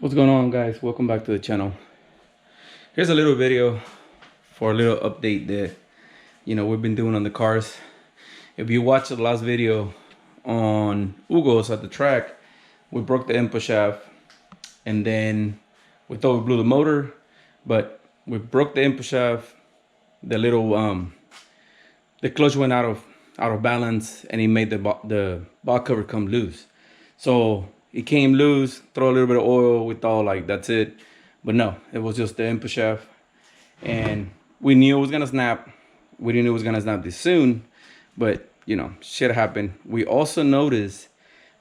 What's going on, guys? Welcome back to the channel. Here's a little video for a little update that we've been doing on the cars. If you watched the last video on Hugo's at the track, we broke the input shaft and then we thought we blew the motor, but we broke the input shaft. The little the clutch went out of balance and it made the box cover come loose. So it came loose, throw a little bit of oil, we thought like that's it. But no, it was just the input shaft. And we knew it was gonna snap. We didn't know it was gonna snap this soon, but shit happened. We also noticed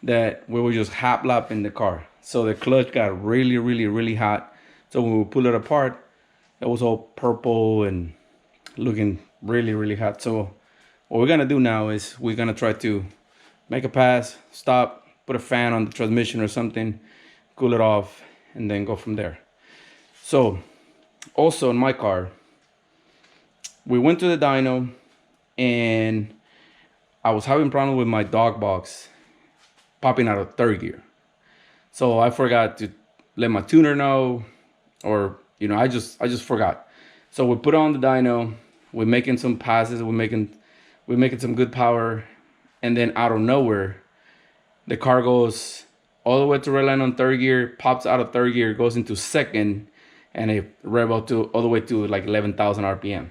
that we were just hot lapping the car. So the clutch got really, really, really hot. So when we pull it apart, it was all purple and looking really, really hot. So what we're gonna do now is we're gonna try to make a pass, stop, put a fan on the transmission or something, cool it off, and then go from there. So also in my car, we went to the dyno and I was having problems with my dog box popping out of third gear. So I forgot to let my tuner know, or I just forgot. So we put on the dyno, we're making some passes, we're making some good power, and then out of nowhere, the car goes all the way to red line on third gear, pops out of third gear, goes into second, and it rev up to all the way to like 11,000 RPM.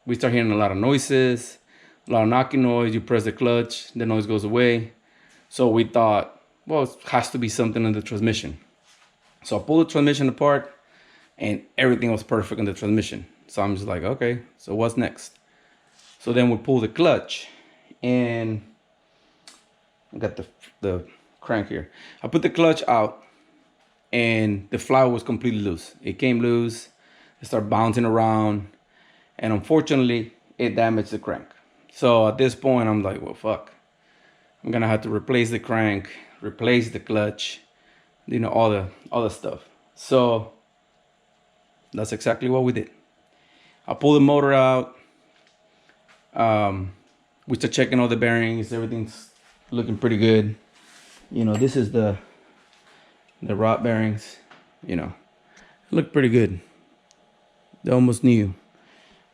We start hearing a lot of noises, a lot of knocking noise. You press the clutch, the noise goes away. So we thought, well, it has to be something in the transmission. So I pulled the transmission apart and everything was perfect in the transmission. So I'm just like, okay, so what's next? So then we pull the clutch and I got the crank here. I put the clutch out and the flywheel was completely loose. It came loose, it started bouncing around. And unfortunately, it damaged the crank. So at this point, I'm like, well, fuck. I'm gonna have to replace the crank, replace the clutch, all the stuff. So that's exactly what we did. I pulled the motor out. We start checking all the bearings. Everything's looking pretty good. This is the rod bearings. Look pretty good. They're almost new.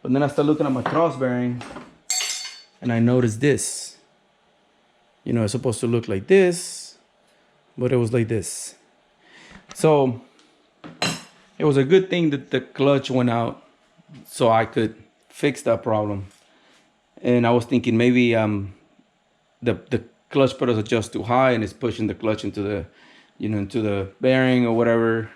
But then I start looking at my cross bearing and I noticed this. It's supposed to look like this, but it was like this. So it was a good thing that the clutch went out so I could fix that problem. And I was thinking maybe the clutch pedals are just too high and it's pushing the clutch into the into the bearing or whatever.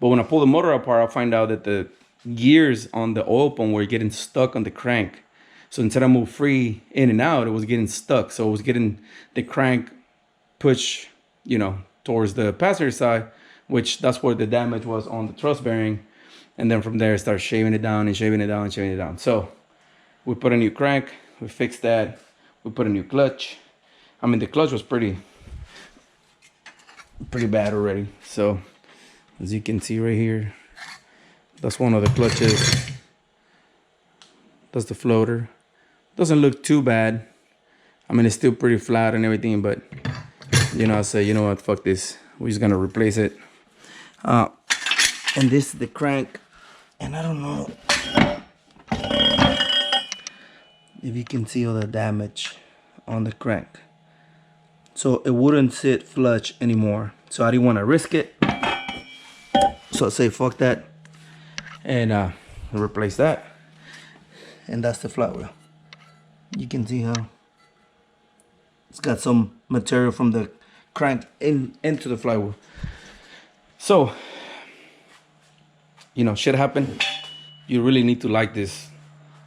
But when I pull the motor apart, I find out that the gears on the oil pump were getting stuck on the crank. So instead of move free in and out, it was getting stuck. So it was getting the crank push, towards the passenger side, which that's where the damage was on the truss bearing. And then from there, start shaving it down and shaving it down and shaving it down. So we put a new crank, we fixed that, we put a new clutch. I mean, the clutch was pretty bad already. So as you can see right here, that's one of the clutches. That's the floater. Doesn't look too bad. I mean, it's still pretty flat and everything, but I say, you know what, fuck this. We're just gonna replace it. And this is the crank. And I don't know if you can see all the damage on the crank. So it wouldn't sit flush anymore. So I didn't want to risk it. So I say, fuck that. And replace that. And that's the flywheel. You can see how it's got some material from the crank into the flywheel. So shit happened. You really need to like this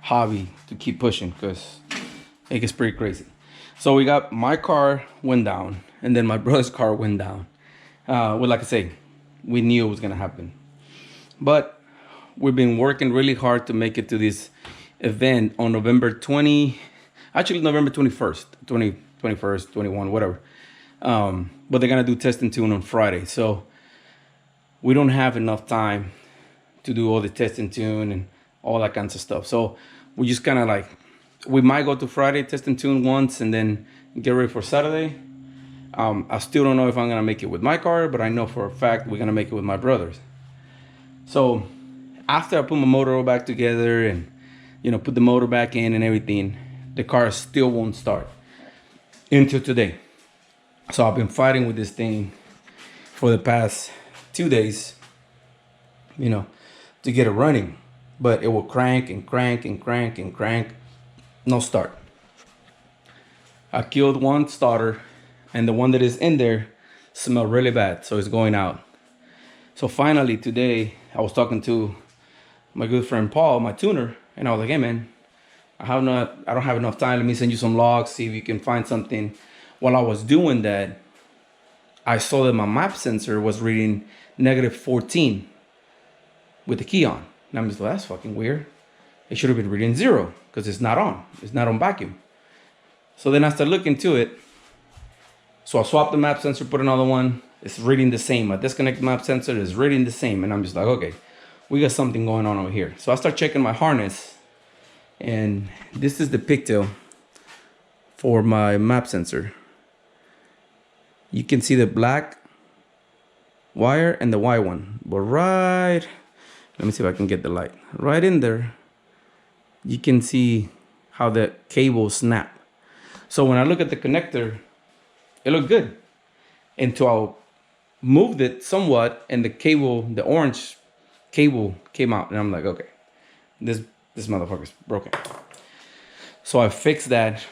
hobby to keep pushing because it gets pretty crazy. So we got, my car went down and then my brother's car went down. Well, like I say, we knew it was gonna happen, but we've been working really hard to make it to this event on November 20, actually November 21st, 21st, 21, whatever. But they're gonna do test and tune on Friday. So we don't have enough time to do all the test and tune and all that kinds of stuff. So we just kind of like, we might go to Friday, test and tune once, and then get ready for Saturday. I still don't know if I'm gonna make it with my car, but I know for a fact we're gonna make it with my brother's. So after I put my motor all back together and, you know, put the motor back in and everything, the car still won't start until today. So I've been fighting with this thing for the past 2 days, you know, to get it running, but it will crank and crank and crank and crank, no start. I killed one starter, and the one that is in there smelled really bad, so it's going out. So finally today, I was talking to my good friend Paul, my tuner, and I was like, hey man, I don't have enough time. Let me send you some logs, see if you can find something. While I was doing that, I saw that my map sensor was reading -14 with the key on. And I'm just like, that's fucking weird. It should have been reading 0 because it's not on. It's not on vacuum. So then I started looking into it. So I swapped the map sensor, put another one. It's reading the same. My disconnected map sensor is reading the same. And I'm just like, okay, we got something going on over here. So I start checking my harness. And this is the pigtail for my map sensor. You can see the black wire and the white one. But right, let me see if I can get the light. Right in there, you can see how the cable snap. So when I look at the connector, it looked good until I moved it somewhat and the cable, the orange cable came out, and I'm like, okay, this motherfucker's broken. So I fixed that,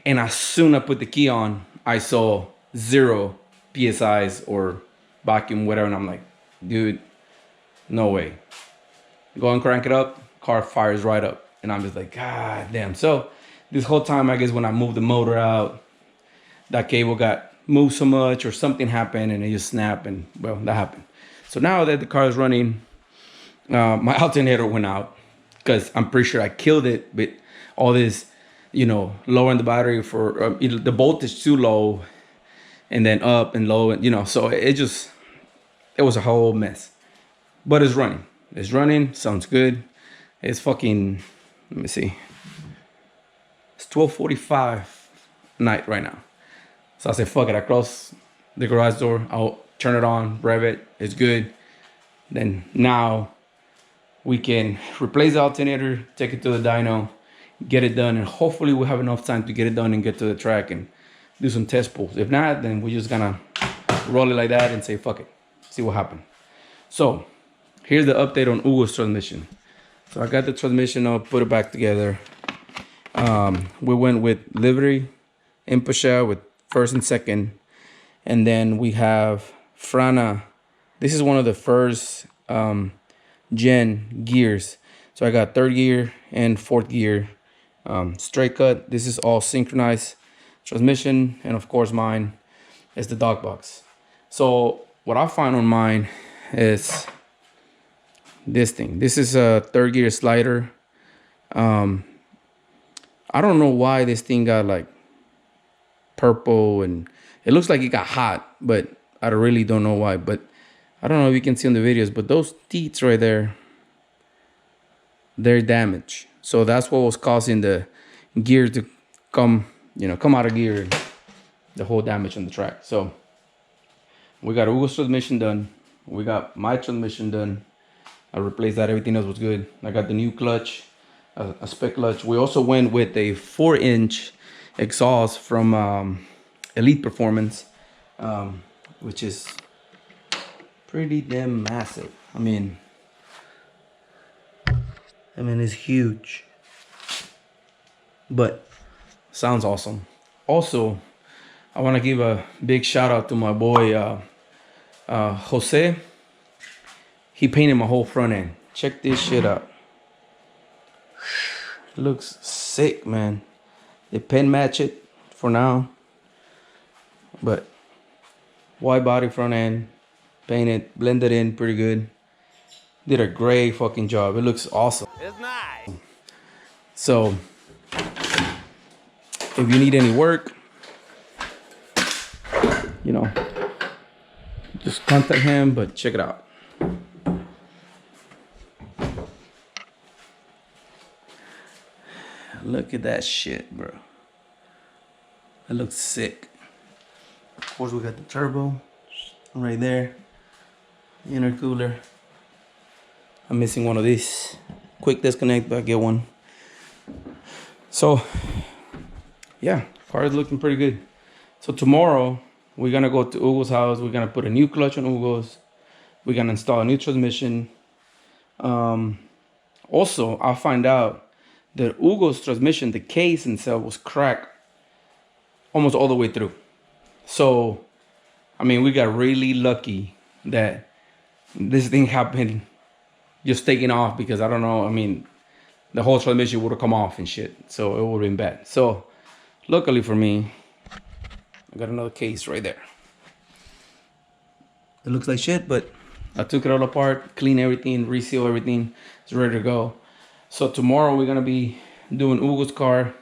and as soon as I put the key on, I saw 0 PSIs or vacuum, whatever, and I'm like, dude, no way. Go and crank it up, car fires right up, and I'm just like, god damn. So this whole time, I guess when I moved the motor out, that cable got moved so much or something happened and it just snapped, and well, that happened. So now that the car is running, my alternator went out because I'm pretty sure I killed it with all this, you know, lowering the battery for the voltage too low and then up and low, and you know, so it was a whole mess. But it's running. It's running, sounds good. It's fucking, let me see. It's 12:45 night right now. So I said, fuck it. I close the garage door. I'll turn it on, rev it. It's good. Then now we can replace the alternator, take it to the dyno, get it done, and hopefully we'll have enough time to get it done and get to the track and do some test pulls. If not, then we're just gonna roll it like that and say, fuck it, see what happens. So here's the update on Hugo's transmission. So I got the transmission up, put it back together. We went with livery, input shell with first and second. And then we have Frana. This is one of the first gen gears. So I got third gear and fourth gear. Straight cut. This is all synchronized transmission. And of course mine is the dog box. So what I find on mine is this thing. This is a third gear slider. I don't know why this thing got like purple, and it looks like it got hot, but I really don't know why. But I don't know if you can see on the videos, but those teats right there, they're damaged. So that's what was causing the gear to come out of gear, the whole damage on the track. So we got Hugo's transmission done. We got my transmission done. I replaced that. Everything else was good. I got the new clutch, a spec clutch. We also went with a 4-inch exhaust from Elite Performance, which is pretty damn massive. I mean, it's huge, but sounds awesome. Also, I want to give a big shout out to my boy Jose. He painted my whole front end. Check this shit out. It looks sick, man. They pen match it for now, but wide body front end, painted, blended in pretty good. Did a great fucking job. It looks awesome. It's nice. So if you need any work, you know, just contact him. But check it out. Look at that shit, bro. That looks sick. Of course, we got the turbo right there. Intercooler. I'm missing one of these. Quick disconnect, but I get one. So, yeah, car is looking pretty good. So tomorrow, we're gonna go to Hugo's house. We're gonna put a new clutch on Hugo's. We're gonna install a new transmission. Also, I'll find out that Hugo's transmission, the case itself was cracked almost all the way through. So, I mean, we got really lucky that this thing happened just taking off, because I don't know, I mean, the whole transmission would have come off and shit. So it would have been bad. So luckily for me, I got another case right there. It looks like shit, but I took it all apart, clean everything, reseal everything. It's ready to go. So tomorrow we're gonna be doing Hugo's car.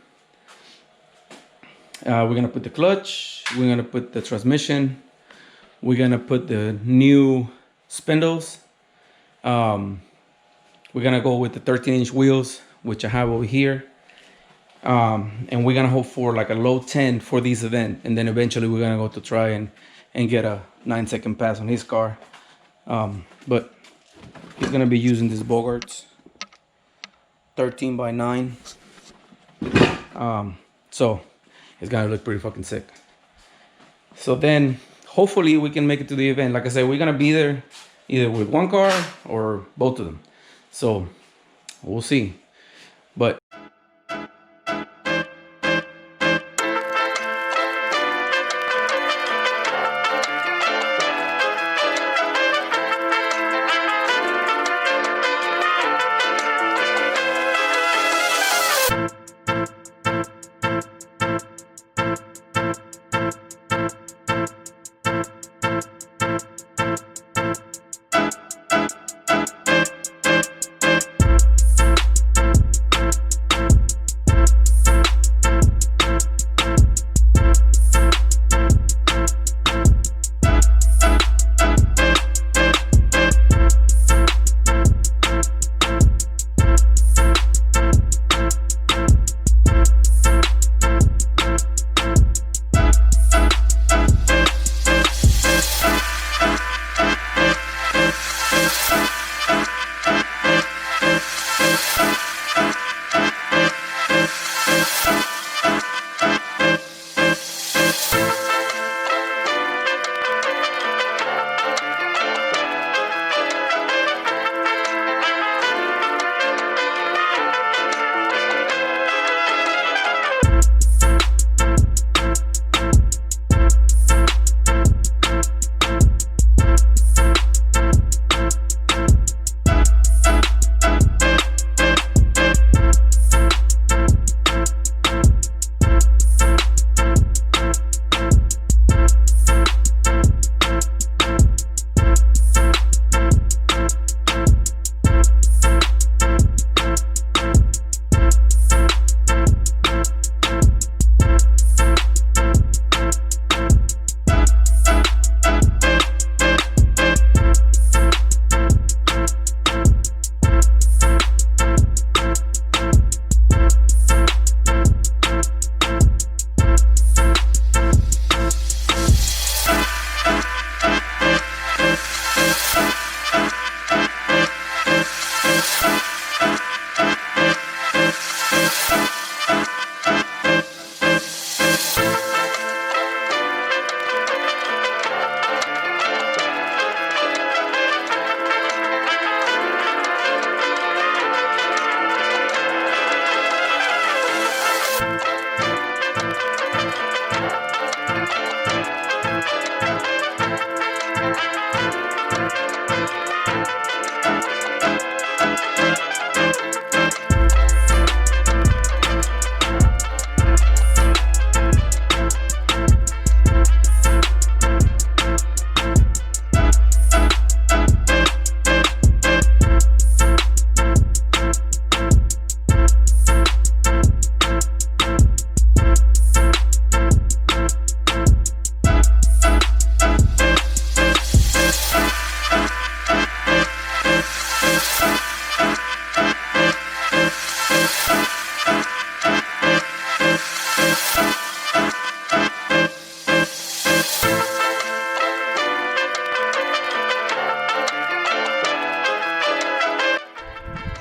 We're gonna put the clutch, we're gonna put the transmission, we're gonna put the new spindles. We're gonna go with the 13-inch wheels, which I have over here. And we're gonna hope for like a low 10 for this event. And then eventually we're gonna go to try and get a 9-second pass on his car. But he's gonna be using these Bogarts 13x9. So it's gonna look pretty fucking sick. So then hopefully we can make it to the event. Like I said, we're gonna be there either with one car or both of them. So we'll see. But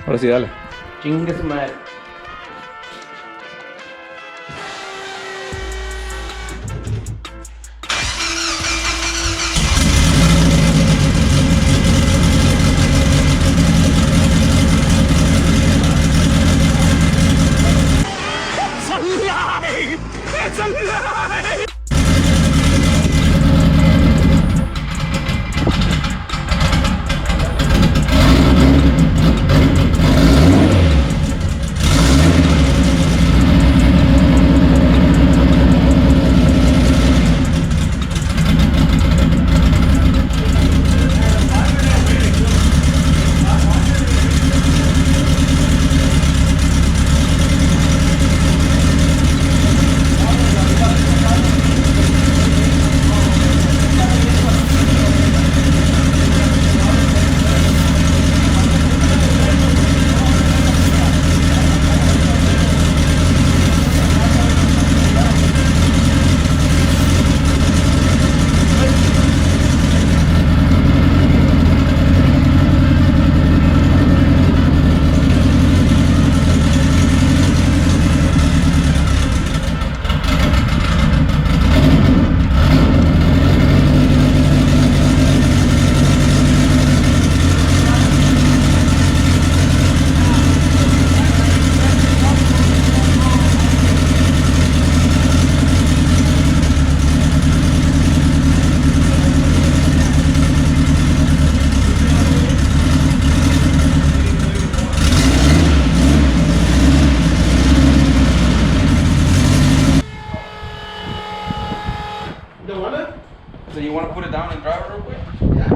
Ahora sí, dale. Chingue su madre. It's a lie! So you want to put it down and drive it real quick? Yeah.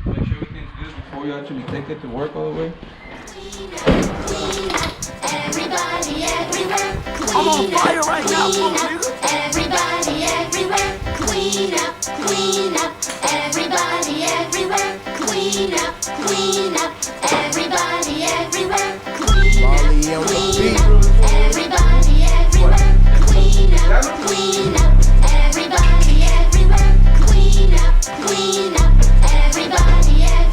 Make sure everything's good before you actually take it to work all the way. Everybody everywhere, I'm on fire right now, everybody everywhere, clean up, everybody everywhere, clean up, everybody everywhere, clean up, everybody everywhere, clean up, everybody everywhere, clean up, everybody everywhere, clean up, everybody everywhere,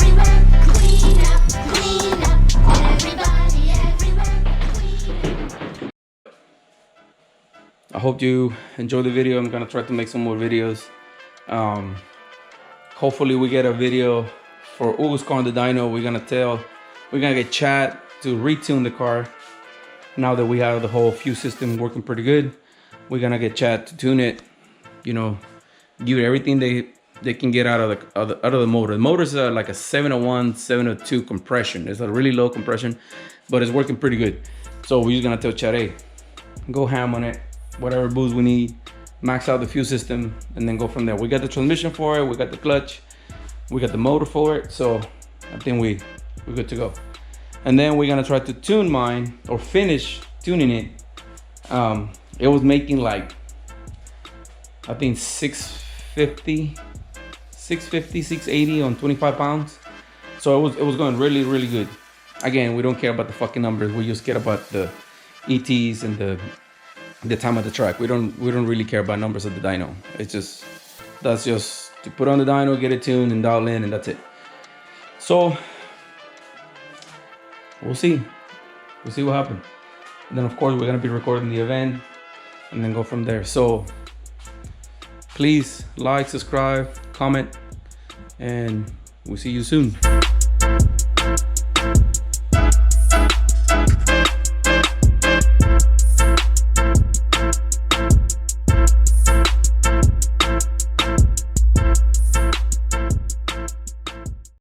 I hope you enjoyed the video. I'm gonna try to make some more videos. Hopefully we get a video for Hugo's car on the dyno. We're gonna get Chad to retune the car. Now that we have the whole fuse system working pretty good, we're gonna get Chad to tune it. You know, give it everything they can get out of the motor. The motor's like a 701, 702 compression. It's a really low compression, but it's working pretty good. So we're just gonna tell Chad, hey, go ham on it. Whatever boost we need, max out the fuel system, and then go from there. We got the transmission for it, we got the clutch, we got the motor for it, so I think we're good to go. And then we're gonna try to tune mine, or finish tuning it. It was making like, I think 650, 680 on 25 pounds. So it was going really, really good. Again, we don't care about the fucking numbers, we just care about the ETs and the time of the track. We don't really care about numbers of the dyno. That's just to put on the dyno, get it tuned and dial in, and that's it. So we'll see what happens. And then of course we're gonna be recording the event and then go from there. So please like, subscribe, comment, and we'll see you soon.